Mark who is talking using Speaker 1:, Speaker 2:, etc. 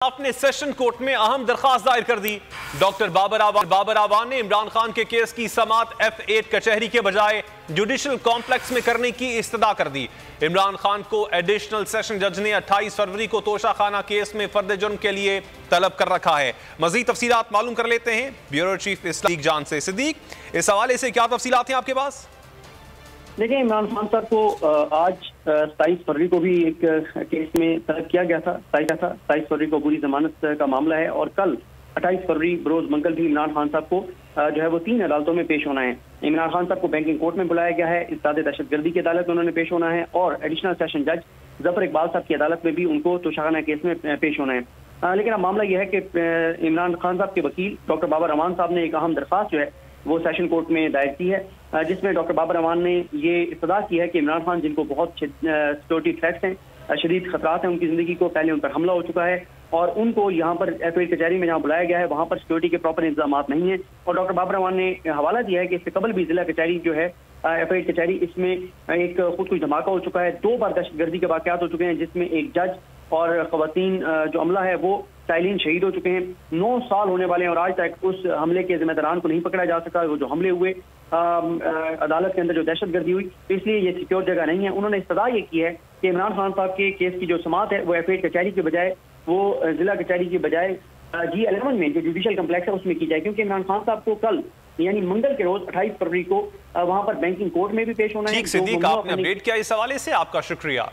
Speaker 1: आपने session court में अहम दरखास्त दायर कर दी। डॉक्टर बाबर आवान ने इमरान खान के केस की समाअत F8 कचहरी के बजाय जुडिशल कॉम्प्लेक्स में करने की इस्तदा कर दी। इमरान खान को एडिशनल सेशन जज ने 28 फरवरी को तोशाखाना केस में फर्द जुर्म के लिए तलब कर रखा है। मजीद तफसीलात मालूम कर लेते हैं ब्यूरो चीफ इस्लामिक जान से। सिद्दीक, इस हवाले से क्या तफसीलात हैं आपके पास?
Speaker 2: देखिए, इमरान खान साहब को आज 27 फरवरी को भी एक केस में तलब किया गया था। 27 फरवरी को पूरी जमानत का मामला है और कल 28 फरवरी बरोज मंगल भी इमरान खान साहब को जो है वो 3 अदालतों में पेश होना है। इमरान खान साहब को बैंकिंग कोर्ट में बुलाया गया है, इस्ताद दहशतगर्दी की अदालत में उन्होंने पेश होना है और एडिशनल सेशन जज जफर इकबाल साहब की अदालत में भी उनको तोशाखाना केस में पेश होना है। लेकिन अब मामला यह है कि इमरान खान साहब के वकील डॉक्टर बाबर अमान साहब ने एक अहम दरख्वास्त जो है वो सेशन कोर्ट में दायर की है, जिसमें डॉक्टर बाबर अमान ने ये इस्तदा की है कि इमरान खान जिनको बहुत सिक्योरिटी थ्रेट्स हैं, शदीद खतरात हैं उनकी जिंदगी को, पहले उन पर हमला हो चुका है और उनको यहाँ पर F8 कचहरी में जहाँ बुलाया गया है वहाँ पर सिक्योरिटी के प्रॉपर इंतजाम नहीं है। और डॉक्टर बाबर अमान ने हवाला दिया है कि इससे कबल भी जिला कचहरी जो है F8 कचहरी, इसमें एक खुद कुछ धमाका हो चुका है, 2 बार दहशतगर्दी के वाकयात हो चुके हैं जिसमें एक जज और खवातीन जो अमला है वो साइलिन शहीद हो चुके हैं। 9 साल होने वाले हैं और आज तक उस हमले के जिम्मेदारान को नहीं पकड़ा जा सका। वो जो हमले हुए अदालत के अंदर जो दहशतगर्दी हुई, तो इसलिए ये सिक्योर जगह नहीं है। उन्होंने इस्तदा ये की है कि इमरान खान साहब के केस की जो समाअत है वो F8 कचहरी के बजाय वो जिला कचहरी के बजाय G11 में जो जुडिशल कम्प्लेक्स है उसमें की जाए, क्योंकि इमरान खान साहब को कल यानी मंगल के रोज 28 फरवरी को वहां पर बैंकिंग कोर्ट में भी पेश होना है।
Speaker 1: ठीक, सिद्दीक, आपने अपडेट किया इस हवाले से, आपका शुक्रिया।